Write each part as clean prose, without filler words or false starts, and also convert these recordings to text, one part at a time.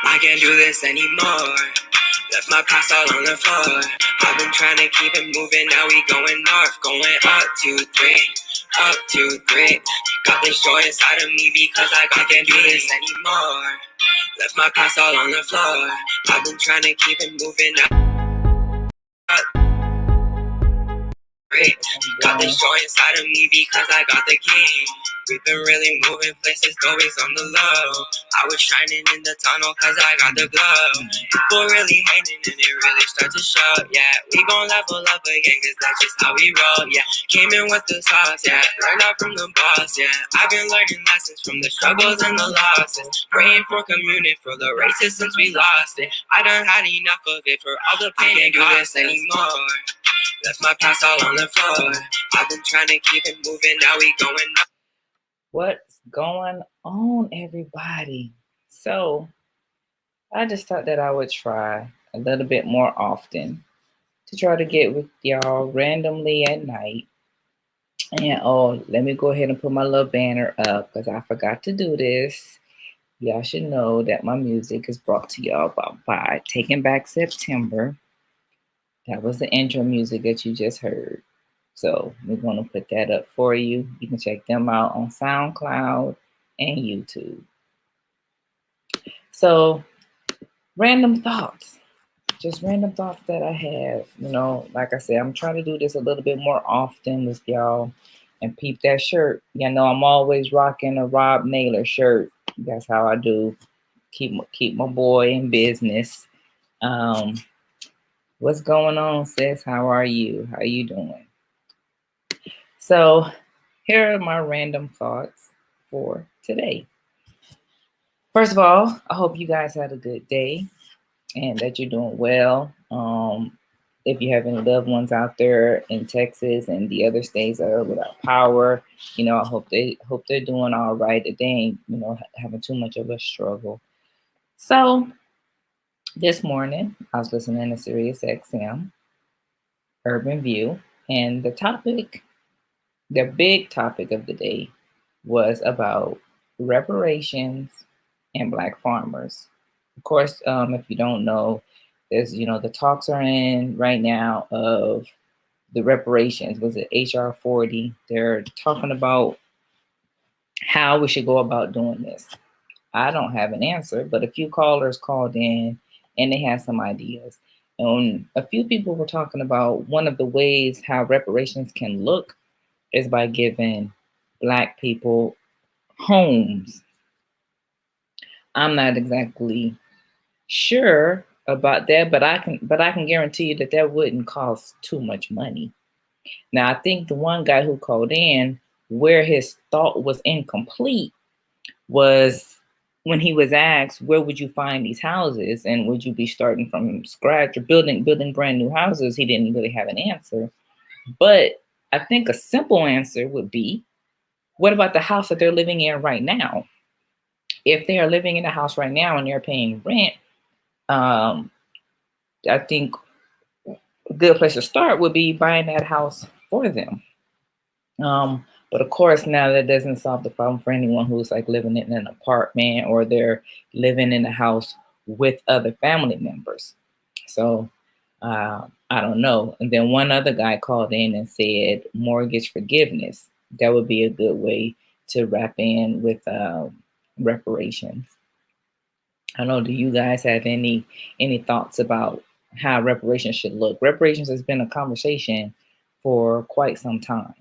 I can't do this anymore. Left my past all on the floor. I've been trying to keep it moving, now we going north. Going up, 2, 3, up, 2, 3. Got this joy inside of me because I can't do this anymore. Left my past all on the floor. I've been trying to keep it moving, up, 3. Got this joy inside of me because I got the key. We've been really moving places, always on the low. I was shining in the tunnel cause I got the glow. People really hating and it really starts to show. Yeah, we gon' level up again cause that's just how we roll. Yeah, came in with the sauce. Yeah, learned out from the boss. Yeah, I've been learning lessons from the struggles and the losses. Praying for communion for the races since we lost it. I done had enough of it for all the pain and cost anymore. Left my past all on the floor. I've been trying to keep it moving, now we going up. What's going on, everybody? So I just thought that I would try a little bit more often to try to get with y'all randomly at night. And oh, let me go ahead and put my little banner up because I forgot to do this. Y'all should know that my music is brought to y'all by Taking Back September. That was the intro music that you just heard. So we're going to put that up for you. You can check them out on SoundCloud and YouTube. So random thoughts, just random thoughts that I have. You know, like I said, I'm trying to do this a little bit more often with y'all. And peep that shirt. You know, I'm always rocking a Rob Naylor shirt. That's how I do. Keep my boy in business. What's going on, sis? How are you? How you doing? So here are my random thoughts for today. First of all, I hope you guys had a good day and that you're doing well. If you have any loved ones out there in Texas and the other states that are without power, you know, I hope they're doing all right. That they ain't, you know, having too much of a struggle. So this morning I was listening to Sirius XM Urban View, and the big topic of the day was about reparations and Black farmers. Of course, if you don't know, there's, you know, the talks are in right now of the reparations. Was it HR 40? They're talking about how we should go about doing this. I don't have an answer, but a few callers called in and they had some ideas. And a few people were talking about one of the ways how reparations can look is by giving Black people homes. I'm not exactly sure about that, but I can guarantee you that that wouldn't cost too much money. Now, I think the one guy who called in, where his thought was incomplete was when he was asked, where would you find these houses and would you be starting from scratch or building brand new houses? He didn't really have an answer. But I think a simple answer would be, what about the house that they're living in right now? If they are living in a house right now and they're paying rent, I think a good place to start would be buying that house for them. But of course, now that doesn't solve the problem for anyone who's like living in an apartment or they're living in a house with other family members. So I don't know. And then one other guy called in and said mortgage forgiveness. That would be a good way to wrap in with reparations. I don't know. Do you guys have any thoughts about how reparations should look? Reparations has been a conversation for quite some time.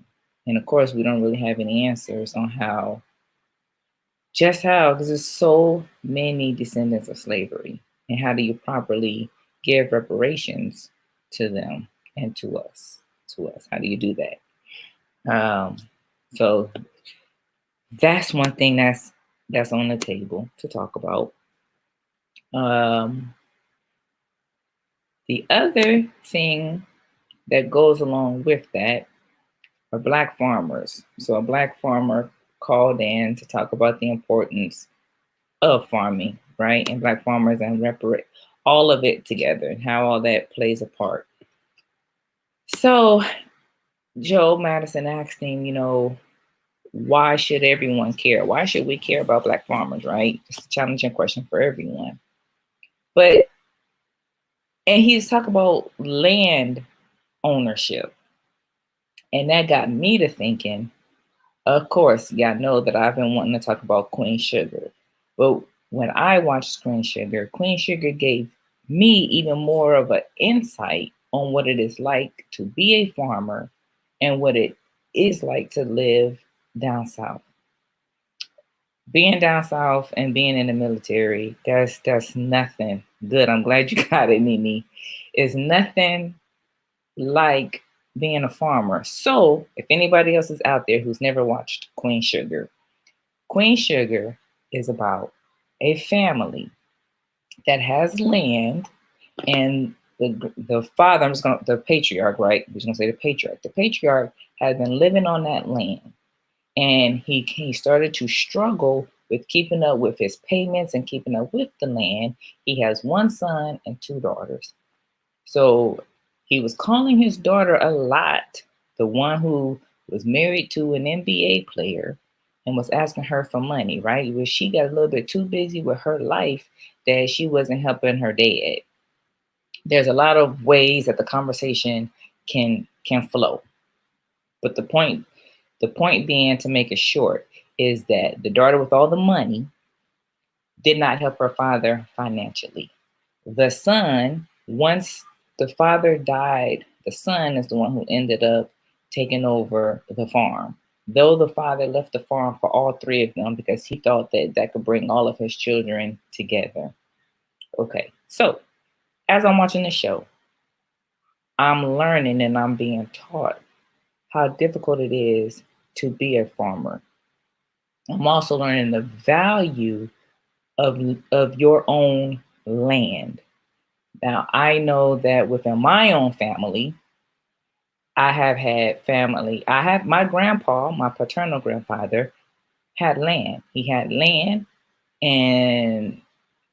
And of course, we don't really have any answers on how, because there's so many descendants of slavery. And how do you properly give reparations to them and to us? How do you do that? So that's one thing that's on the table to talk about. The other thing that goes along with that are Black farmers. So a Black farmer called in to talk about the importance of farming, right? And Black farmers and all of it together and how all that plays a part. So Joe Madison asked him, you know, why should everyone care? Why should we care about Black farmers, right? It's a challenging question for everyone. But, and he's talking about land ownership. And that got me to thinking, of course, y'all know that I've been wanting to talk about Queen Sugar. But when I watched Queen Sugar gave me even more of an insight on what it is like to be a farmer and what it is like to live down south. Being down south and being in the military, that's nothing good. I'm glad you got it, Mimi. It's nothing like being a farmer. So if anybody else is out there who's never watched Queen Sugar is about a family that has land, and the father, the patriarch, right? We're just gonna say the patriarch. The patriarch has been living on that land, and he started to struggle with keeping up with his payments and keeping up with the land. He has one son and two daughters. So he was calling his daughter a lot, the one who was married to an NBA player, and was asking her for money, right? Where she got a little bit too busy with her life that she wasn't helping her dad. There's a lot of ways that the conversation can flow. But the point being, to make it short, is that the daughter with all the money did not help her father financially. The son, once the father died, the son is the one who ended up taking over the farm. Though the father left the farm for all three of them because he thought that that could bring all of his children together. Okay, so as I'm watching the show, I'm learning and I'm being taught how difficult it is to be a farmer. I'm also learning the value of your own land. Now, I know that within my own family, I have had family. I have my grandpa, my paternal grandfather, had land. He had land, and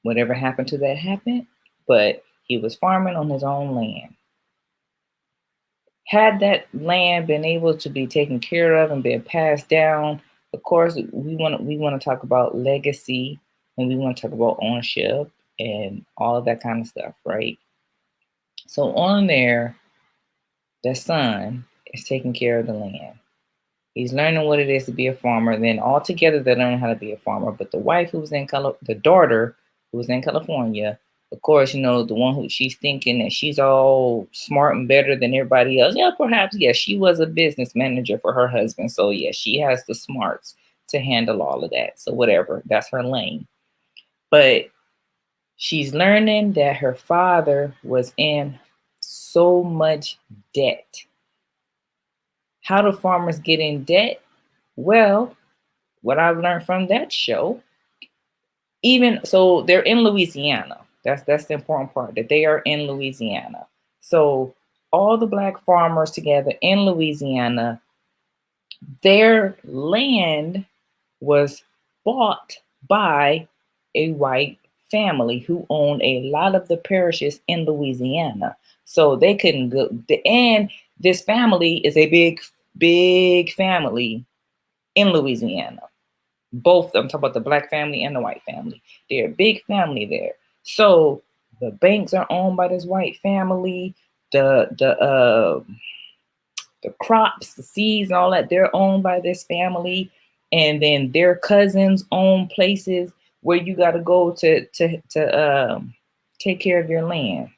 whatever happened to that happened, but he was farming on his own land. Had that land been able to be taken care of and been passed down, of course, we want to talk about legacy, and we want to talk about ownership and all of that kind of stuff, right? So on there, the son is taking care of the land. He's learning what it is to be a farmer. Then all together they learn how to be a farmer. But the wife the daughter who was in California, of course, the one who she's thinking that she's all smart and better than everybody else. Yeah, perhaps, yes, she was a business manager for her husband. So yeah, she has the smarts to handle all of that. So whatever, that's her lane. But she's learning that her father was in so much debt. How do farmers get in debt? Well, what I've learned from that show, even so, they're in Louisiana. That's the important part, that they are in Louisiana. So all the black farmers together in Louisiana, their land was bought by a white family who owned a lot of the parishes in Louisiana. So they couldn't go, and this family is a big family in Louisiana. Both, I'm talking about the black family and the white family. They're a big family there. So the banks are owned by this white family. The crops, the seeds, and all that, they're owned by this family. And then their cousins own places where you got to go to take care of your land.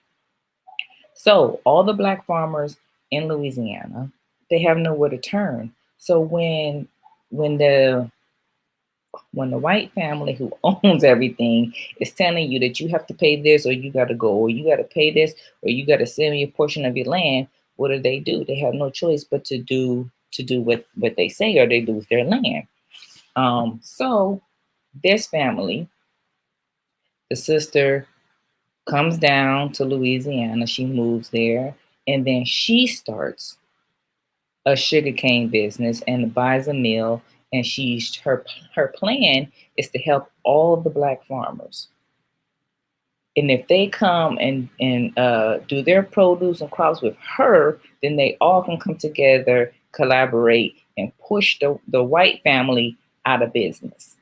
So all the black farmers in Louisiana, they have nowhere to turn. So when the white family who owns everything is telling you that you have to pay this, or you got to go, or you got to pay this, or you got to sell me a portion of your land, what do? They have no choice but to do what they say, or they lose their land. So this family, the sister comes down to Louisiana, she moves there, and then she starts a sugarcane business and buys a mill, and her plan is to help all of the black farmers. And if they come and do their produce and crops with her, then they all can come together, collaborate, and push the white family out of business.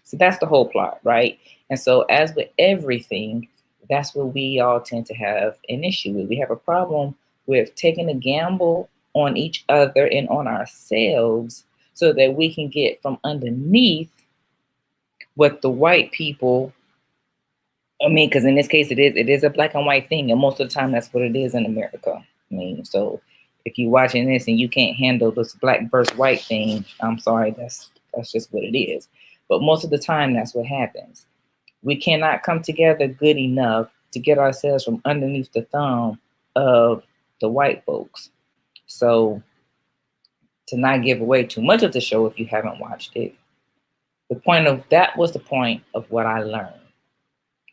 So that's the whole plot, right? And so, as with everything, that's what we all tend to have an issue with. We have a problem with taking a gamble on each other and on ourselves so that we can get from underneath what the white people, I mean, because in this case it is a black and white thing, and most of the time that's what it is in America. I mean, so if you're watching this and you can't handle this black versus white thing, I'm sorry, that's just what it is. But most of the time that's what happens. We cannot come together good enough to get ourselves from underneath the thumb of the white folks. So to not give away too much of the show if you haven't watched it, the point of that was the point of what I learned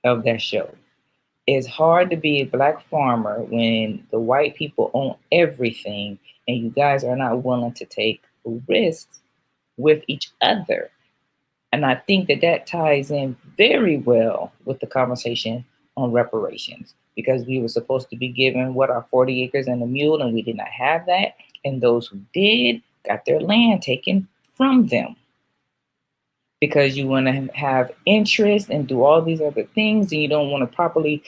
of that show. It's hard to be a black farmer when the white people own everything and you guys are not willing to take risks with each other. And I think that that ties in very well with the conversation on reparations, because we were supposed to be given what, our 40 acres and a mule, and we did not have that. And those who did got their land taken from them because you want to have interest and do all these other things, and you don't want to properly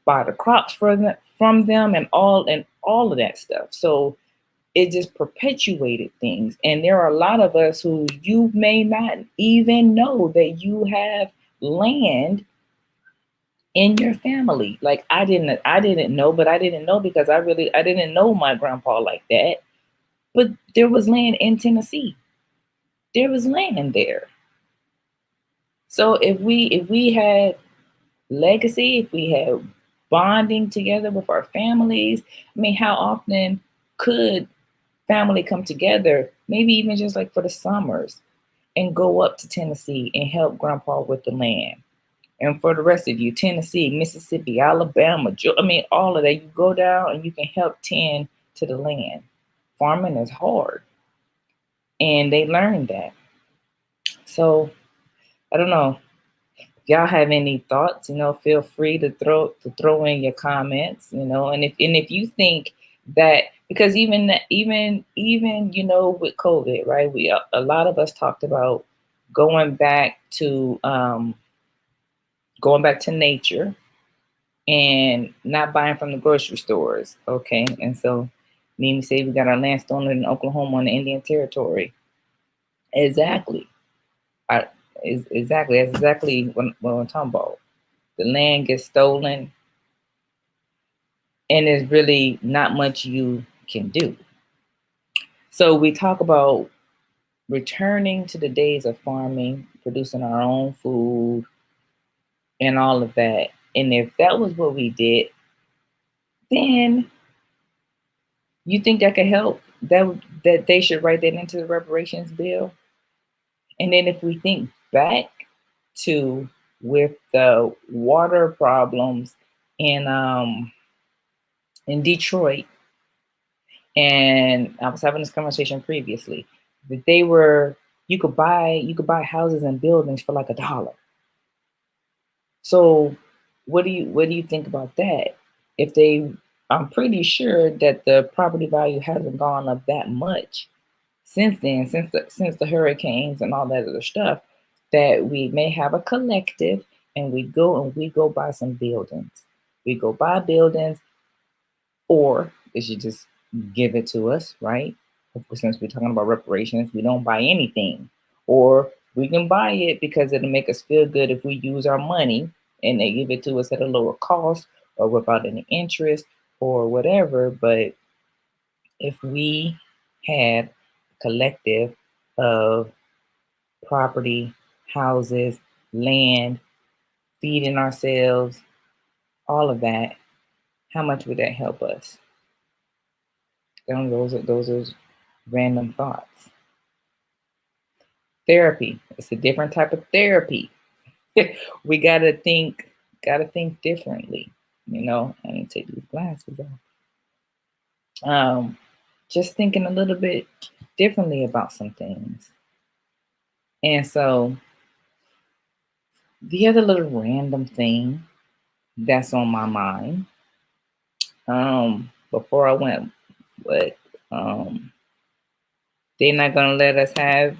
buy the crops for them, from them, and all of that stuff. So it just perpetuated things. And there are a lot of us who you may not even know that you have land in your family. Like I didn't know, but I didn't know because I didn't know my grandpa like that. But there was land in Tennessee. There was land there. So if we had legacy, if we had bonding together with our families, I mean, how often could family come together, maybe even just like for the summers, and go up to Tennessee and help grandpa with the land? And for the rest of you, Tennessee, Mississippi, Alabama, I mean, all of that, you go down and you can help tend to the land. Farming is hard. And they learned that. So I don't know. If y'all have any thoughts, feel free to throw in your comments, and if you think that, because even with COVID, right? A lot of us talked about going back to nature and not buying from the grocery stores. Okay. And so me say we got our land stolen in Oklahoma on the Indian Territory. Exactly. That's exactly what I'm talking about. The land gets stolen and there's really not much you can do. So we talk about returning to the days of farming, producing our own food and all of that. And if that was what we did, then you think that could help, that they should write that into the reparations bill? And then if we think back to with the water problems in Detroit, and I was having this conversation previously, that you could buy houses and buildings for like $1. So what do you think about that? I'm pretty sure that the property value hasn't gone up that much since then, since the hurricanes and all that other stuff, that we may have a collective and we go buy some buildings. We go buy buildings, or they should just give it to us, right? Since we're talking about reparations, we don't buy anything. Or we can buy it because it'll make us feel good if we use our money and they give it to us at a lower cost or without any interest or whatever. But if we had a collective of property, houses, land, feeding ourselves, all of that, how much would that help us? Those are random thoughts. Therapy. It's a different type of therapy. We gotta think differently, I need to take these glasses off. Just thinking a little bit differently about some things. And so the other little random thing that's on my mind, before I went, but they're not gonna let us have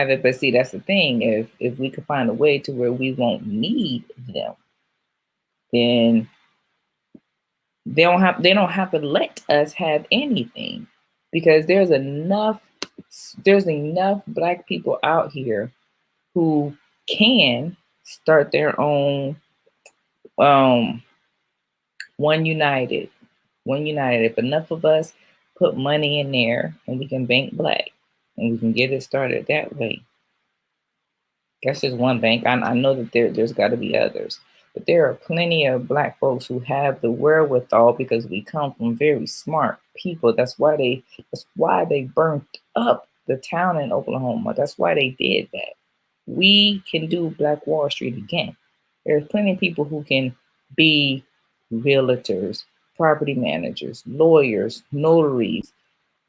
it. But see, that's the thing. If we could find a way to where we won't need them, then they don't have to let us have anything, because there's enough Black people out here who can start their own um one united. One united. If enough of us put money in there, and we can bank Black, and we can get it started that way. That's just one bank. I know that there's got to be others, but there are plenty of Black folks who have the wherewithal, because we come from very smart people. That's why they burnt up the town in Oklahoma. That's why they did that. We can do Black Wall Street again. There's plenty of people who can be realtors, property managers, lawyers, notaries,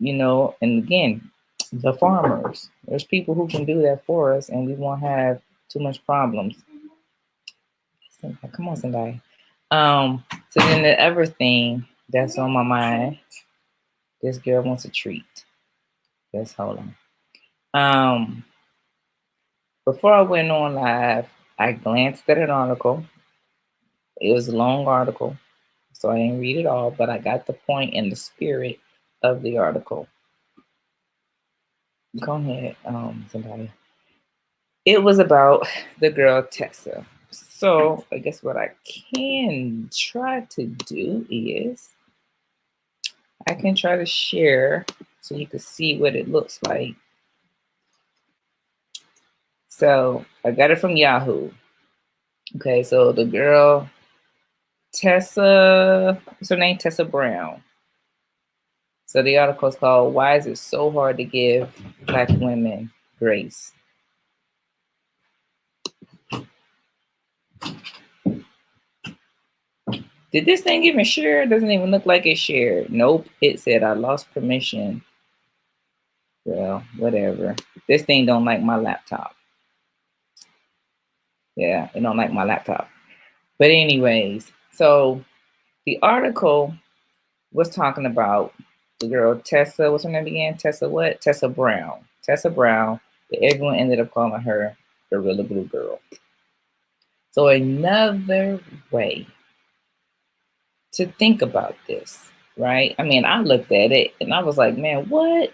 and again, the farmers. There's people who can do that for us, and we won't have too much problems. Come on, somebody. So then the other thing that's on my mind, this girl wants a treat. Just hold on. Before I went on live, I glanced at an article. It was a long article, so I didn't read it all, but I got the point and the spirit of the article. Go ahead, somebody. It was about the girl Tessa. So I guess what I can try to do is I can try to share so you can see what it looks like. So I got it from Yahoo. Okay, so the girl Tessa, what's her name? Tessa Brown. So the article is called "Why Is It So Hard to Give Black Women Grace?" Did this thing even share? It doesn't even look like it shared. Nope, it said I lost permission. Well, whatever. This thing don't like my laptop. Yeah, it don't like my laptop. But anyways, so the article was talking about the girl Tessa, what's her name again? Tessa what? Tessa Brown. Tessa Brown, but everyone ended up calling her Gorilla Glue Girl. So another way to think about this, right? I mean, I looked at it and I was like, man, what?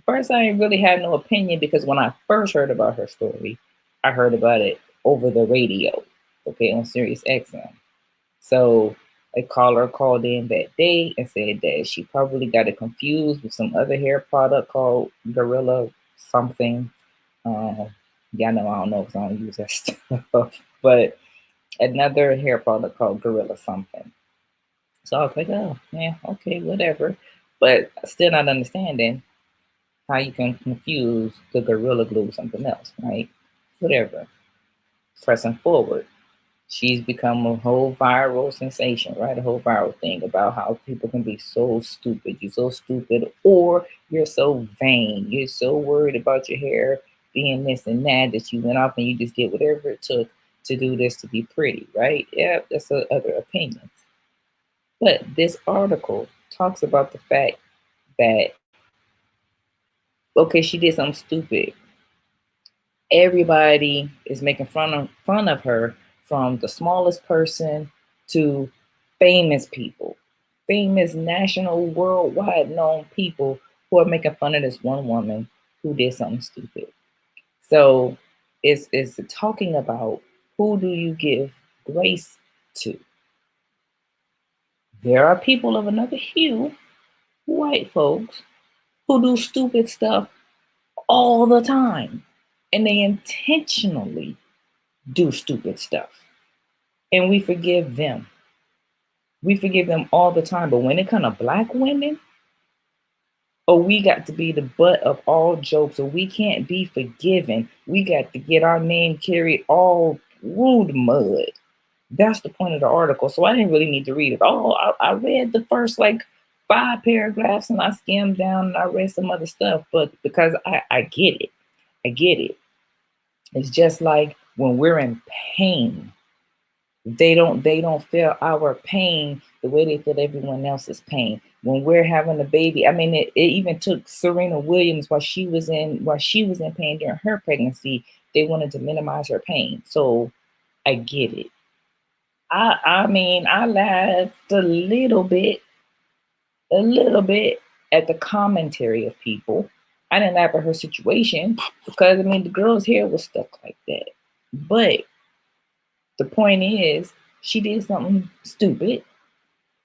First, I didn't really have no opinion, because when I first heard about her story, I heard about it over the radio, okay, on Sirius XM. So a caller called in that day and said that she probably got it confused with some other hair product called Gorilla something. Yeah, no, I don't know because I don't use that stuff, but another hair product called Gorilla something. So I was like, oh, yeah, okay, whatever. But still not understanding how you can confuse the Gorilla Glue with something else, right? Whatever. Pressing forward. She's become a whole viral sensation, right? A whole viral thing about how people can be so stupid. You're so stupid, or you're so vain. You're so worried about your hair being this and that you went off and you just did whatever it took to do this to be pretty, right? Yeah, that's other opinions. But this article talks about the fact that, okay, she did something stupid. Everybody is making fun of her, from the smallest person to famous people, famous national, worldwide known people who are making fun of this one woman who did something stupid. So it's talking about, who do you give grace to? There are people of another hue, white folks, who do stupid stuff all the time, and they intentionally do stupid stuff, and we forgive them. We forgive them all the time. But when it comes to Black women, oh, we got to be the butt of all jokes, or we can't be forgiven. We got to get our name carried all through the mud. That's the point of the article. So I didn't really need to read it all. I read the first like 5 paragraphs, and I skimmed down and I read some other stuff, but because I get it. I get it. It's just like when we're in pain, they don't feel our pain the way they feel everyone else's pain. When we're having a baby, I mean, it even took Serena Williams, while she was in pain during her pregnancy, they wanted to minimize her pain. So I get it. I mean, I laughed a little bit at the commentary of people. I didn't laugh at her situation because I mean the girl's hair was stuck like that. But the point is, she did something stupid.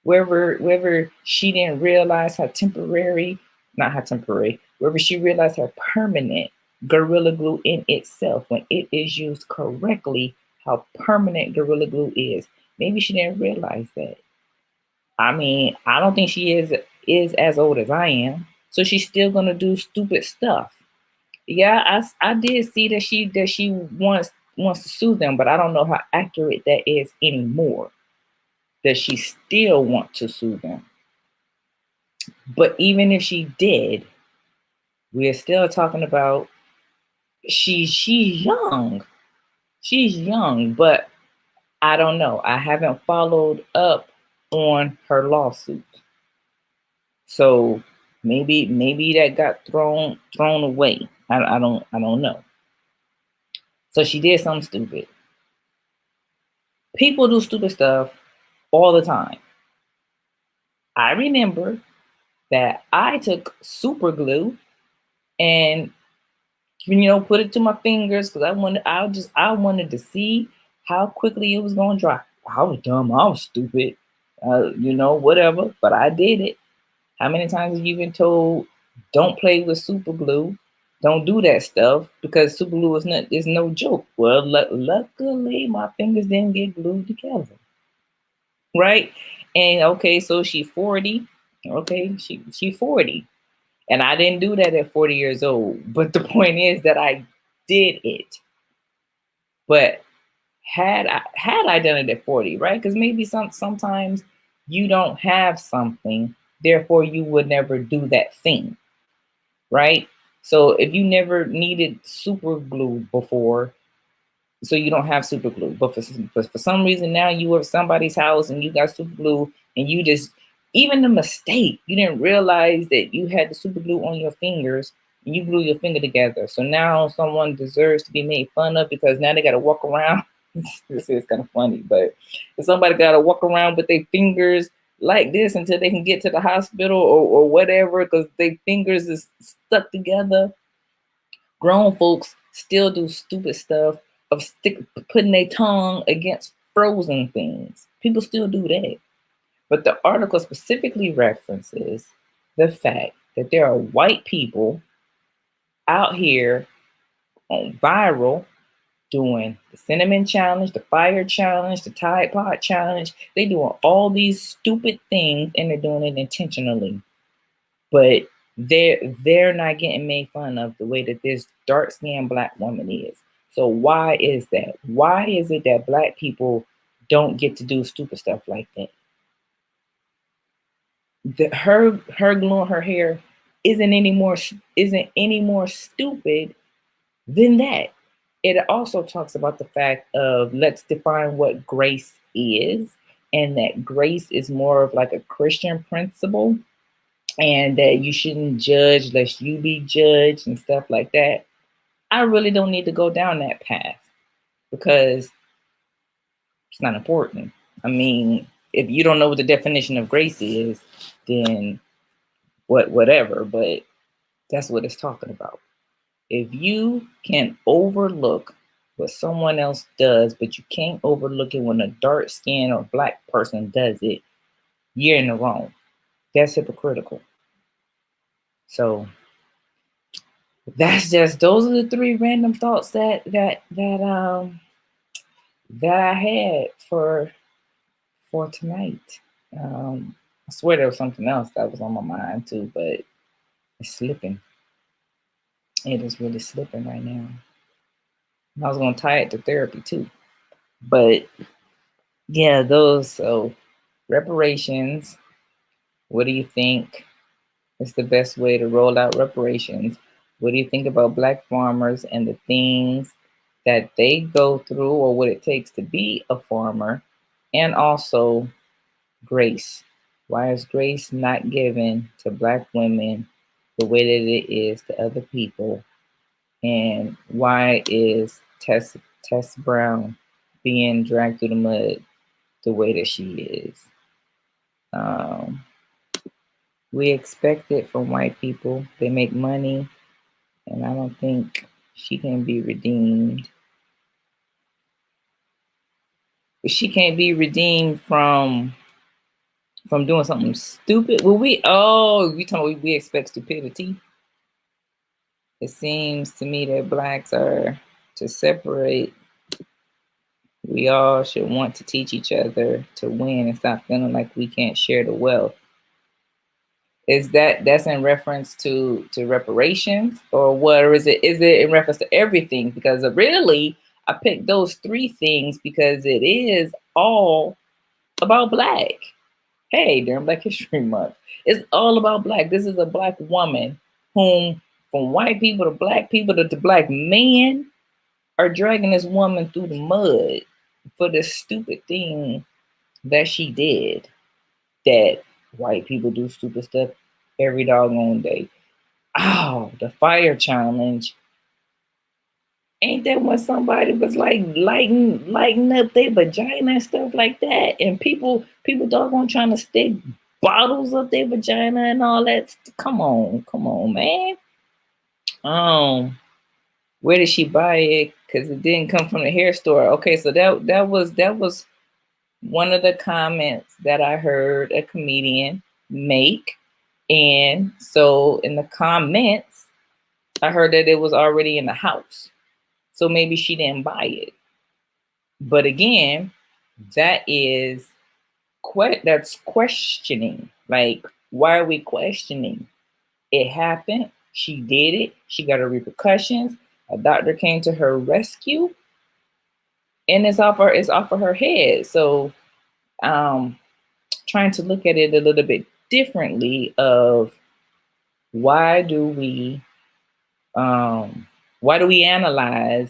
Wherever she didn't realize how temporary, not how temporary, wherever she realized how permanent Gorilla Glue in itself, when it is used correctly, how permanent Gorilla Glue is. Maybe she didn't realize that. I mean, I don't think she is as old as I am, so she's still gonna do stupid stuff. Yeah, I did see that she wants to sue them, but I don't know how accurate that is anymore. That she still want to sue them. But even if she did, we're still talking about she's young. She's young, but I don't know. I haven't followed up on her lawsuit. So maybe that got thrown away. I don't know. So she did something stupid. People do stupid stuff all the time. I remember that I took super glue and put it to my fingers because I wanted to see how quickly it was gonna dry. I was dumb. I was stupid. Whatever. But I did it. How many times have you been told, don't play with super glue? Don't do that stuff because super glue is no joke. Well, luckily my fingers didn't get glued together, right? And okay, so she's 40. Okay, she's 40, and I didn't do that at 40 years old. But the point is that I did it. But had I done it at 40, right? Because maybe sometimes you don't have something, therefore you would never do that thing, right? So if you never needed super glue before, so you don't have super glue, but for some reason now you were at somebody's house and you got super glue and you just, even the mistake, you didn't realize that you had the super glue on your fingers and you glue your finger together. So now someone deserves to be made fun of because now they got to walk around. This is kind of funny, but somebody got to walk around with their fingers like this until they can get to the hospital or whatever because their fingers is stuck together. Grown folks still do stupid stuff of putting their tongue against frozen things. People still do that. But the article specifically references the fact that there are white people out here on viral doing the cinnamon challenge, the fire challenge, the Tide Pod challenge. They doing all these stupid things and they're doing it intentionally. But they're not getting made fun of the way that this dark skinned Black woman is. So why is that? Why is it that Black people don't get to do stupid stuff like that? Her gluing her hair isn't any more stupid than that. It also talks about the fact of let's define what grace is, and that grace is more of like a Christian principle, and that you shouldn't judge lest you be judged and stuff like that. I really don't need to go down that path because it's not important. I mean, if you don't know what the definition of grace is, then whatever, but that's what it's talking about. If you can overlook what someone else does, but you can't overlook it when a dark skinned or Black person does it, you're in the wrong. That's hypocritical. So those are the three random thoughts that I had for tonight. I swear there was something else that was on my mind too, but it's slipping. It is really slipping right now. I was gonna tie it to therapy too, but yeah, those. So reparations. What do you think is the best way to roll out reparations? What do you think about Black farmers and the things that they go through or what it takes to be a farmer? And also grace. Why is grace not given to Black women the way that it is to other people? And why is Tess Brown being dragged through the mud the way that she is. Um, we expect it from white people. They make money, and I don't think she can be redeemed. But she can't be redeemed from doing something stupid. Well, we talking we expect stupidity. It seems to me that blacks are to separate. We all should want to teach each other to win and stop feeling like we can't share the wealth. That's in reference to reparations, or what? Or is it in reference to everything? Because really, I picked those three things because it is all about black. Hey, during Black History Month, it's all about black. This is a black woman whom, from white people to black people to black men, are dragging this woman through the mud for the stupid thing that she did. That white people do stupid stuff every doggone day. Oh, the fire challenge. Ain't that when somebody was like lighting up their vagina and stuff like that? And people doggone trying to stick bottles up their vagina and all that. Come on, man. Where did she buy it? Because it didn't come from the hair store. Okay, so that was one of the comments that I heard a comedian make. And so in the comments, I heard that it was already in the house. So maybe she didn't buy it. But again, that's questioning. Like, why are we questioning? It happened. She did it. She got her repercussions. A doctor came to her rescue, and it's off of her head. So, trying to look at it a little bit differently. Of why do we analyze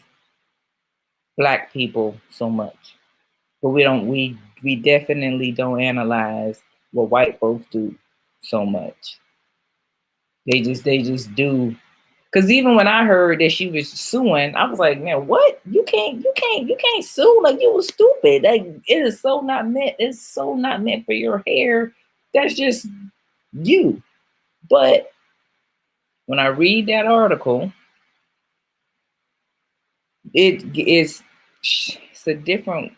black people so much? But we definitely don't analyze what white folks do so much. They just do. Because even when I heard that she was suing, I was like, man, what? You can't sue. Like, you was stupid. Like, it is so not meant. It's so not meant for your hair. That's just you. But when I read that article, it's a different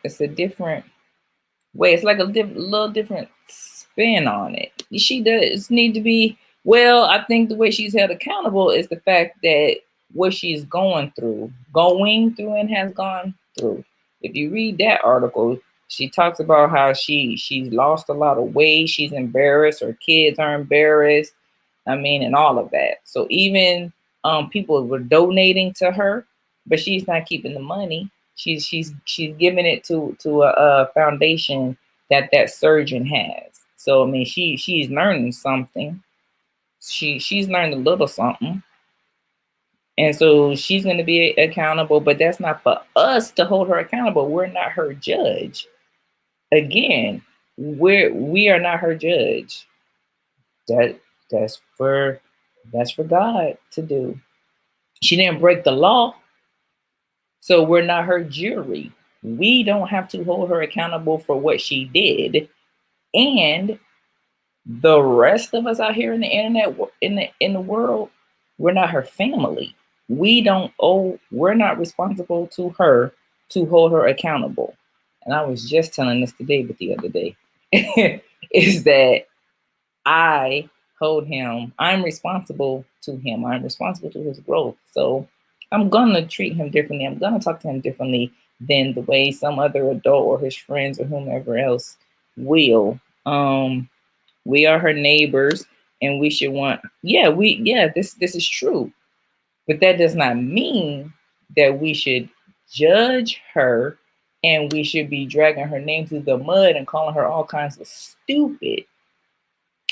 way. It's like a little different spin on it. She does need to be, well, I think the way she's held accountable is the fact that what she's going through and has gone through. If you read that article, she talks about how she's lost a lot of weight. She's embarrassed. Her kids are embarrassed. I mean, and all of that. So even people were donating to her, but she's not keeping the money. She's giving it to a foundation that surgeon has. So I mean, she's learning something. She's learned a little something, and so she's going to be accountable. But that's not for us to hold her accountable. We're not her judge. Again, we are not her judge. That's for God to do. She didn't break the law. So we're not her jury. We don't have to hold her accountable for what she did. And the rest of us out here in the internet, in the world, we're not her family. We're not responsible to her to hold her accountable. And I was just telling this today, but the other day, is that I'm responsible to him. I'm responsible to his growth. So I'm going to treat him differently. I'm going to talk to him differently than the way some other adult or his friends or whomever else will. We are her neighbors, and we should this is true. But that does not mean that we should judge her and we should be dragging her name through the mud and calling her all kinds of stupid.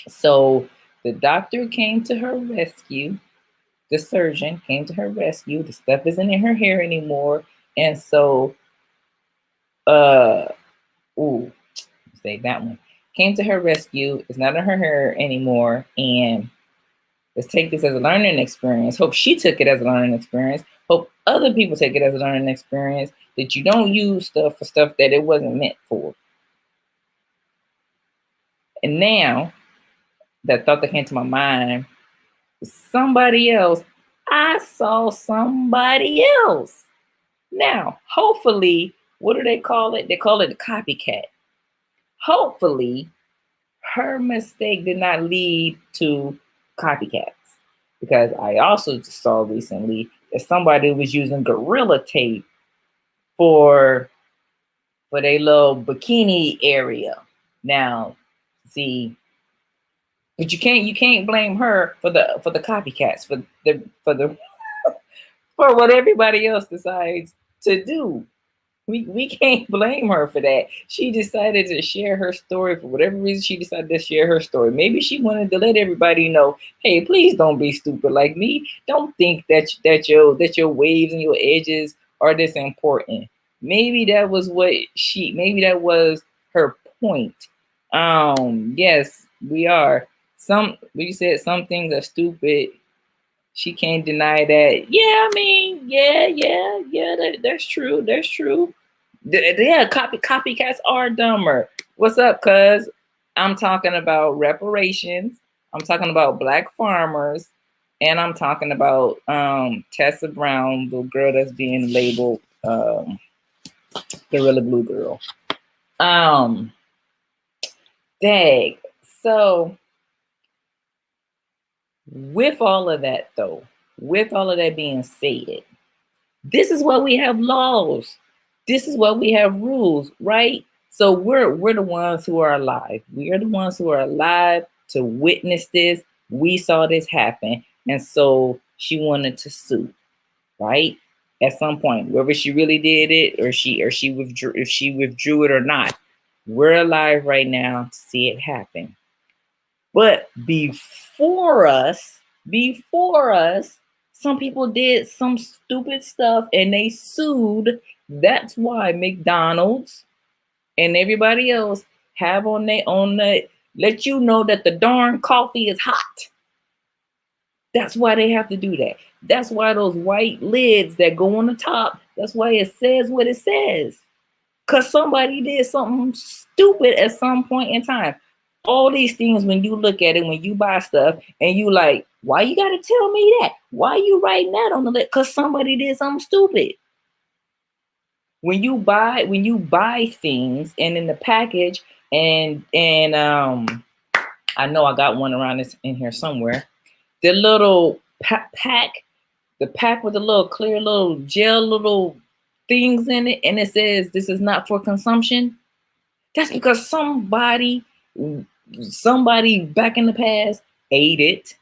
So the doctor came to her rescue. The surgeon came to her rescue. The stuff isn't in her hair anymore. And so, say that one. Came to her rescue. It's not in her hair anymore. And let's take this as a learning experience. Hope she took it as a learning experience. Hope other people take it as a learning experience, that you don't use stuff for stuff that it wasn't meant for. And now, that thought that came to my mind, somebody else, I saw somebody else. Now, hopefully, what do they call it? They call it a copycat. Hopefully, her mistake did not lead to copycats. Because I also saw recently that somebody was using Gorilla Tape for their little bikini area. Now, see, but you can't blame her for the copycats for for what everybody else decides to do. We can't blame her for that. She decided to share her story for whatever reason. She decided to share her story. Maybe she wanted to let everybody know, hey, please don't be stupid like me. Don't think that your waves and your edges are this important. Maybe that was maybe that was her point. Yes, we are. We said some things are stupid. She can't deny that. Yeah, I mean, yeah. That's true. That's true. Yeah, copycats are dumber. What's up, cuz? I'm talking about reparations. I'm talking about black farmers, and I'm talking about Tessa Brown, the girl that's being labeled Gorilla Blue Girl. Dang. So with all of that though, with all of that being said, this is why we have laws. This is why we have rules, right? So we're the ones who are alive. We are the ones who are alive to witness this. We saw this happen, and so she wanted to sue, right? At some point, whether she really did it or she withdrew, if she withdrew it or not, we're alive right now to see it happen. But before us, some people did some stupid stuff and they sued. That's why McDonald's and everybody else have on the let you know that the darn coffee is hot. That's why they have to do that. That's why those white lids that go on the top, that's why it says what it says. Because somebody did something stupid at some point in time. All these things, when you look at it, when you buy stuff, and you like, why you gotta tell me that? Why you writing that on the list? Because somebody did something stupid. When you buy things, and in the package, and I know I got one around this in here somewhere. The little pack, the pack with the little clear little gel little things in it, and it says this is not for consumption. That's because somebody back in the past ate it,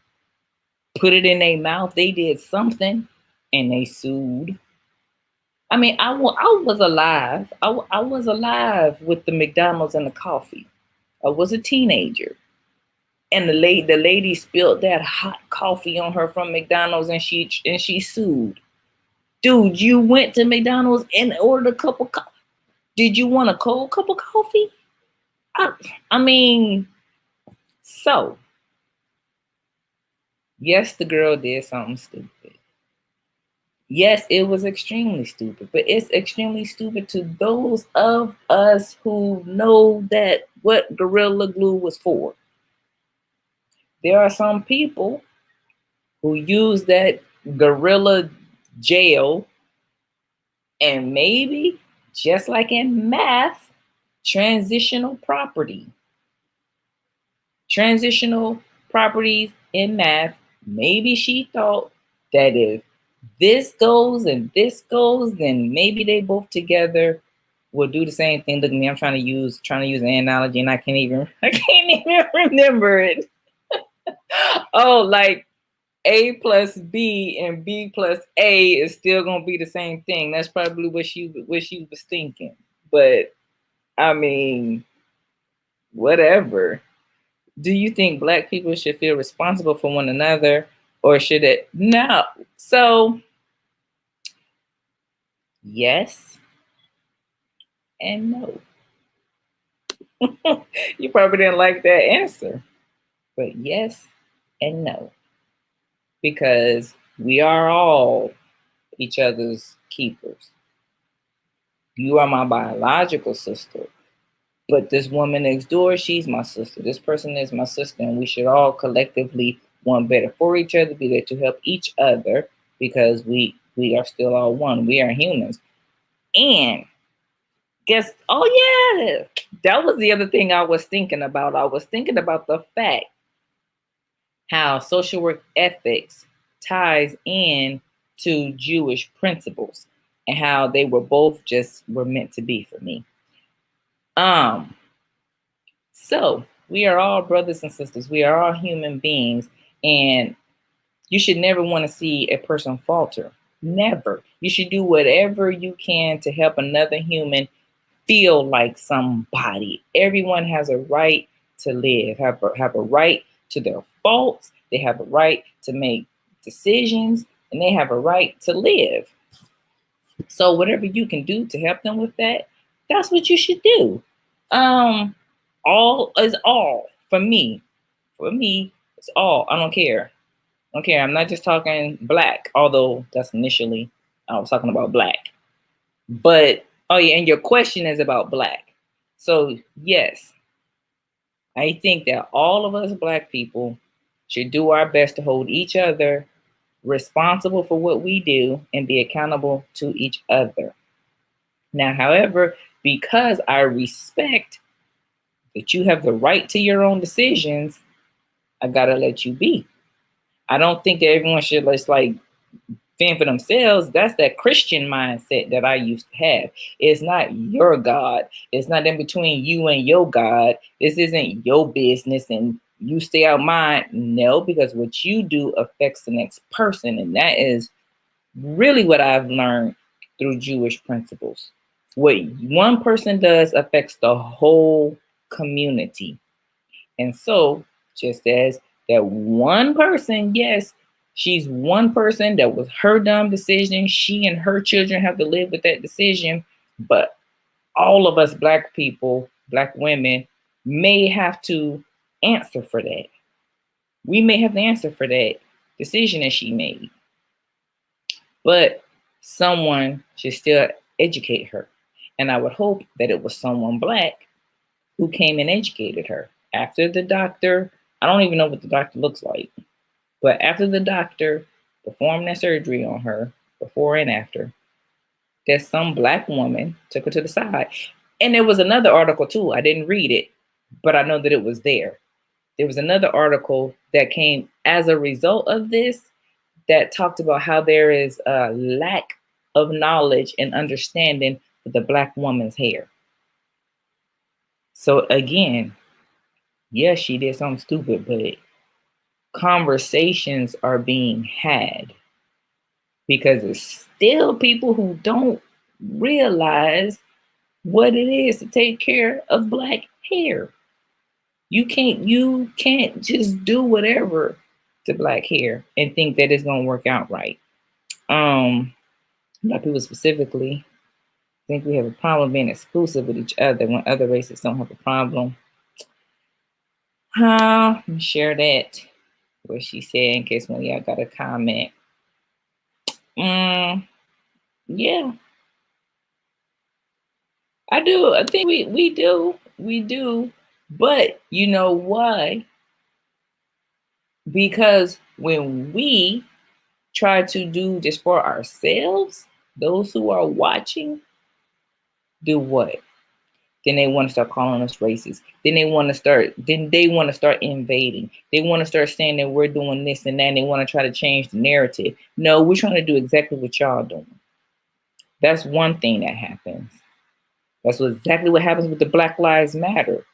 put it in their mouth, they did something, and they sued. I mean, I was alive. I was alive with the McDonald's and the coffee. I was a teenager. And the lady spilled that hot coffee on her from McDonald's, and she sued. Dude, you went to McDonald's and ordered a cup of coffee. Did you want a cold cup of coffee? I mean, so yes, the girl did something stupid. Yes, it was extremely stupid, but it's extremely stupid to those of us who know that what Gorilla Glue was for. There are some people who use that Gorilla Jail, and maybe, just like in math, transitional property. Transitional properties in math, maybe she thought that if this goes and this goes, then maybe they both together will do the same thing. Look at me, I'm trying to use an analogy, and I can't even remember it. Oh, like A plus B and B plus A is still gonna be the same thing. That's probably what she was thinking. But I mean, whatever. Do you think Black people should feel responsible for one another, or should it? No. So yes and no. You probably didn't like that answer, but yes and no, because we are all each other's keepers. You are my biological sister, But this woman next door, she's my sister. This person is my sister, and we should all collectively want better for each other, be there to help each other because we are still all one. We are humans. And guess, oh yeah, that was the other thing I was thinking about. I was thinking about the fact how social work ethics ties in to Jewish principles and how they were both just were meant to be for me. So we are all brothers and sisters. We are all human beings, and you should never want to see a person falter. Never. You should do whatever you can to help another human feel like somebody. Everyone has a right to live, have a right to their faults. They have a right to make decisions, and they have a right to live. So whatever you can do to help them with that, that's what you should do. All is all for me. For me, it's all. I don't care. I don't care. I'm not just talking black, although that's initially I was talking about black. But oh yeah, and your question is about black. So yes, I think that all of us black people should do our best to hold each other responsible for what we do and be accountable to each other. Now, however, because I respect that you have the right to your own decisions, I gotta let you be. I don't think that everyone should just like fend for themselves. That's that Christian mindset that I used to have. It's not your God. It's not in between you and your God. This isn't your business and you stay out mine. No, because what you do affects the next person. And that is really what I've learned through Jewish principles. What one person does affects the whole community. And so, just as that one person, yes, she's one person, that was her dumb decision. She and her children have to live with that decision. But all of us black people, black women, may have to answer for that. We may have to answer for that decision that she made. But someone should still educate her. And I would hope that it was someone black who came and educated her. After the doctor, I don't even know what the doctor looks like, but after the doctor performed that surgery on her, before and after, that some black woman took her to the side. And there was another article too. I didn't read it, but I know that it was there. There was another article that came as a result of this that talked about how there is a lack of knowledge and understanding of the black woman's hair. So again, yes, she did something stupid, but conversations are being had because there's still people who don't realize what it is to take care of black hair. You can't just do whatever to black hair and think that it's gonna work out right. Black people specifically think we have a problem being exclusive with each other when other races don't have a problem. Let me share that. What she said in case one of y'all got a comment. Yeah, I do. I think we do. But you know why? Because when we try to do this for ourselves, those who are watching do what? Then they want to start calling us racist. Then they want to start invading. They want to start saying that we're doing this and that, and they want to try to change the narrative. No, we're trying to do exactly what y'all doing. That's one thing that happens. That's exactly what happens with the Black Lives Matter.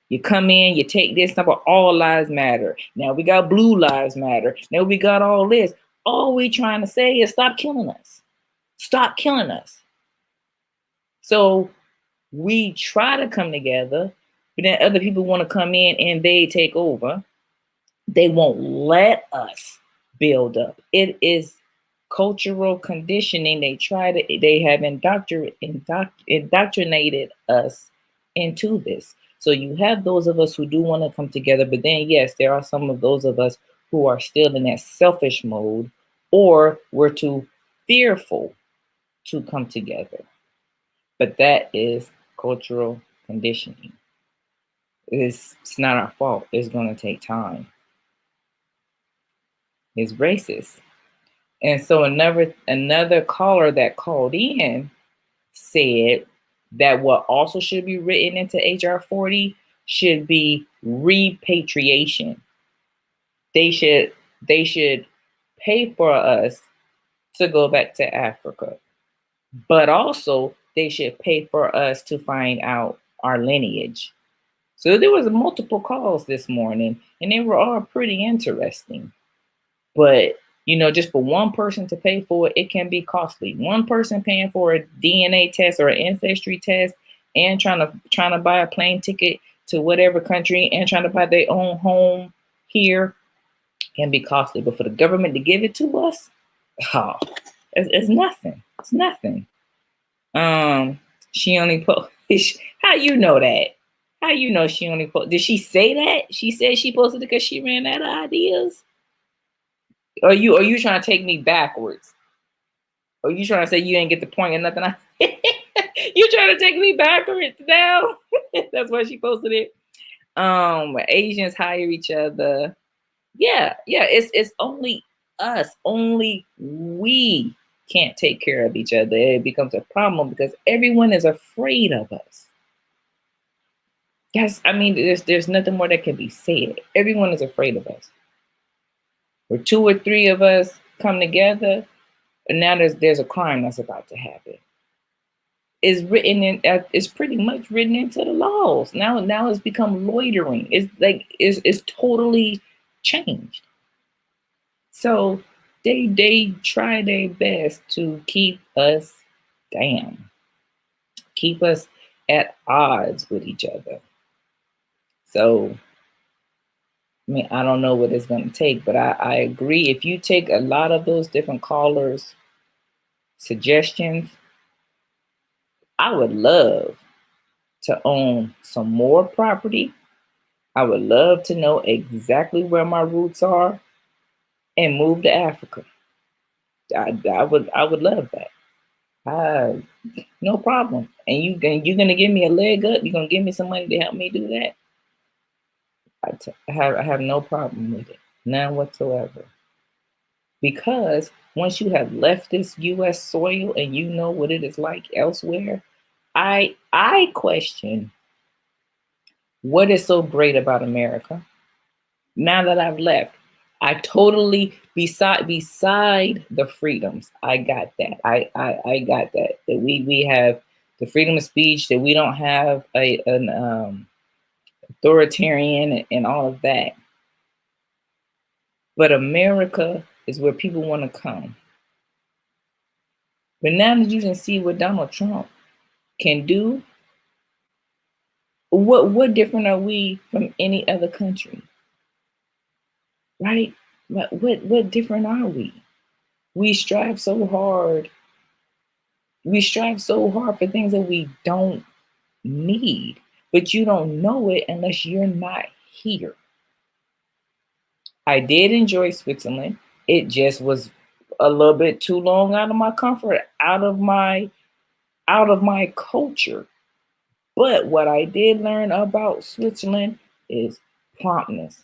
You come in, you take this stuff, but all lives matter. Now we got blue lives matter. Now we got all this. All we trying to say is stop killing us. Stop killing us. So we try to come together, but then other people want to come in and they take over. They won't let us build up. It is cultural conditioning. They have indoctrinated us into this. So you have those of us who do want to come together, but then yes, there are some of those of us who are still in that selfish mode, or we're too fearful to come together. But that is cultural conditioning. It's not our fault. It's going to take time. It's racist. And so another caller that called in said that what also should be written into HR 40 should be repatriation. They should pay for us to go back to Africa, but also they should pay for us to find out our lineage. So there was multiple calls this morning, and they were all pretty interesting. But just for one person to pay for it, it can be costly. One person paying for a DNA test or an ancestry test, and trying to buy a plane ticket to whatever country, and trying to buy their own home here can be costly. But for the government to give it to us, oh, it's nothing. It's nothing. She only put. How you know that? How you know she only posted? Did she say that? She said she posted it because she ran out of ideas? Are you trying to take me backwards? Are you trying to say you didn't get the point and nothing? You trying to take me backwards now? That's why she posted it. Asians hire each other. Yeah. It's only us. Only we can't take care of each other. It becomes a problem because everyone is afraid of us. Yes, I mean, there's nothing more that can be said. Everyone is afraid of us. Where 2 or 3 of us come together, and now there's a crime that's about to happen. It's written in. It's pretty much written into the laws. Now it's become loitering. It's totally changed. So they try their best to keep us down, keep us at odds with each other. So I mean, I don't know what it's going to take, but I agree. If you take a lot of those different callers' suggestions, I would love to own some more property. I would love to know exactly where my roots are and move to Africa. I would love that. No problem. And you're gonna give me a leg up. You're gonna give me some money to help me do that. I have no problem with it, none whatsoever. Because once you have left this U.S. soil and you know what it is like elsewhere, I question what is so great about America. Now that I've left, I totally beside the freedoms. I got that. I got that. That we have the freedom of speech. That we don't have an authoritarian and all of that. But America is where people want to come. But now that you can see what Donald Trump can do, what different are we from any other country? Right? What different are we? We strive so hard. We strive so hard for things that we don't need, but you don't know it unless you're not here. I did enjoy Switzerland. It just was a little bit too long out of my comfort, out of my culture. But what I did learn about Switzerland is promptness,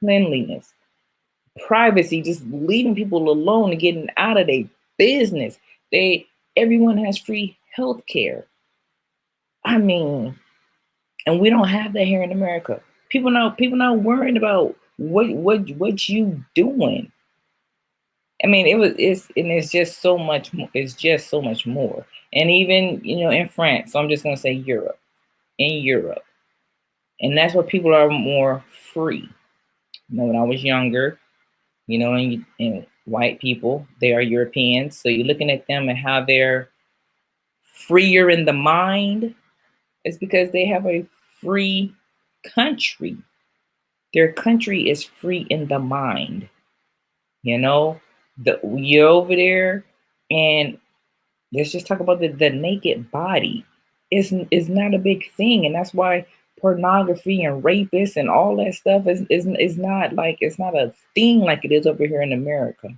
cleanliness, privacy, just leaving people alone and getting out of their business. Everyone has free health care. I mean, and we don't have that here in America. People not worrying about what you doing. I mean, it's just so much more. It's just so much more. And even in France, so I'm just gonna say Europe. In Europe, and that's where people are more free. When I was younger, and white people, they are Europeans, so you're looking at them and how they're freer in the mind. It's because they have a free country. Their country is free in the mind. You're over there, and let's just talk about the naked body. Is not a big thing, and that's why pornography and rapists and all that stuff is not like, it's not a thing like it is over here in America.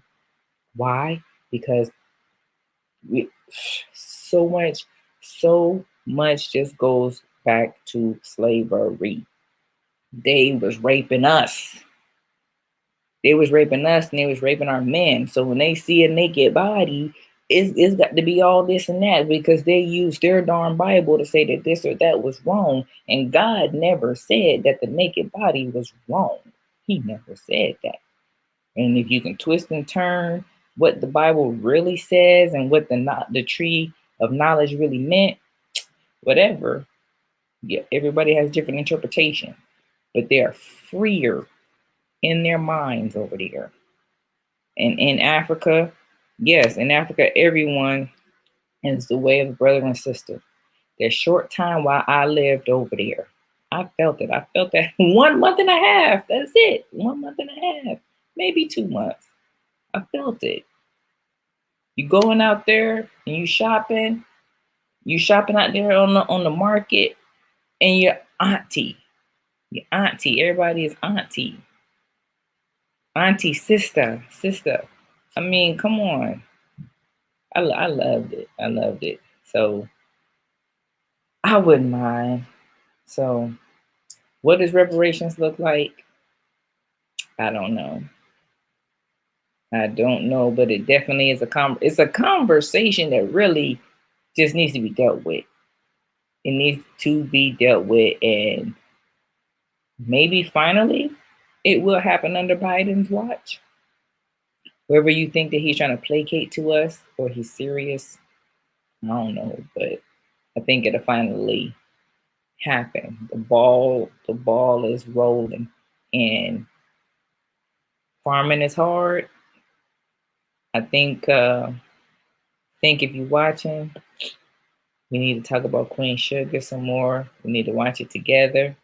Why? Because so much just goes back to slavery. they was raping us. They was raping us and they was raping our men. So when they see a naked body, it's got to be all this and that because they used their darn Bible to say that this or that was wrong. And God never said that the naked body was wrong. He never said that. And if you can twist and turn what the Bible really says and what the tree of knowledge really meant, whatever, yeah, everybody has different interpretation, but they are freer in their minds over there. And in Africa, yes, in Africa, everyone is the way of the brother and sister. That short time while I lived over there, I felt it. I felt that 1 month and a half. That's it. 1 month and a half, maybe 2 months. I felt it. You going out there and you shopping out there on the market, and your auntie, everybody is auntie, sister. I mean, come on. I loved it. I loved it. So I wouldn't mind. So what does reparations look like? I don't know. But it definitely is it's a conversation that really just needs to be dealt with. It needs to be dealt with, and maybe finally it will happen under Biden's watch. Whether you think that he's trying to placate to us or he's serious, I don't know, but I think it'll finally happen. The ball is rolling, and farming is hard. I think if you're watching, we need to talk about Queen Sugar some more. We need to watch it together,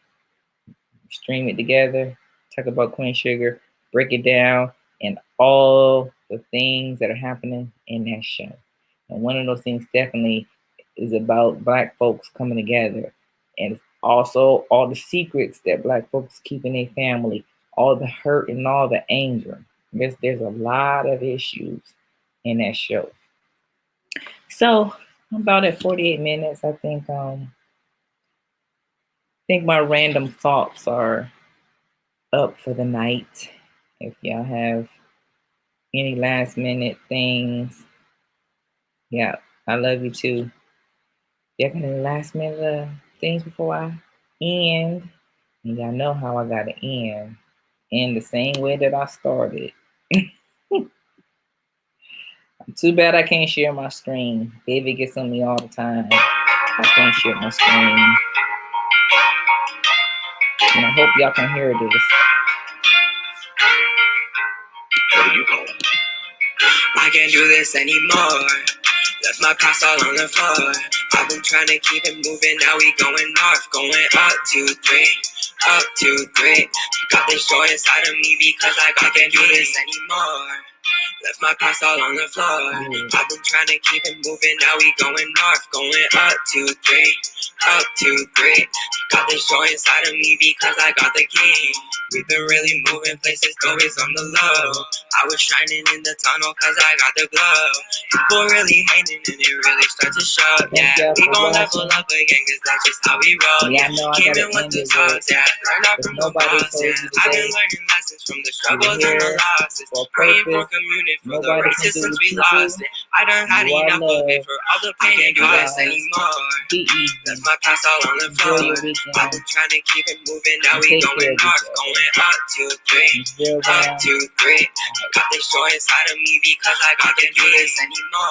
stream it together, talk about Queen Sugar, break it down, and all the things that are happening in that show. And one of those things definitely is about Black folks coming together, and also all the secrets that Black folks keep in their family, all the hurt and all the anger. There's a lot of issues in that show. So about at 48 minutes, I think my random thoughts are up for the night. If y'all have any last minute things, yeah, I love you too. Y'all got any last minute things before I end? And y'all know how I gotta end in the same way that I started. Too bad I can't share my screen. David gets on me all the time. I can't share my screen. And I hope y'all can hear this. What are you doing? I can't do this anymore. Left my past all on the floor. I've been trying to keep it moving. Now we going north, going up 2, 3, up 2, 3. Got this joy inside of me because I can't do this anymore. Left my past all on the floor. I've been trying to keep it moving. Now we going north, going up 2, 3, up 2, 3. Got this joy inside of me because I got the key. We've been really moving places, always on the low. I was shining in the tunnel cause I got the glow. People really hating and it really starts to show. Yeah, we gon' level up again cause that's just how we roll. Yeah, came in with the talks, yeah. Learned out from the boss, yeah. I've been learning lessons from the struggles and the losses. Praying for community, for the races since we lost it. I done had enough of it for all the pain. Can't do this anymore. Left my past all on the floor. I've been trying to keep it moving. Now we going north, going up 2, 3, up 2, 3. Got this joy inside of me because I can't do this anymore.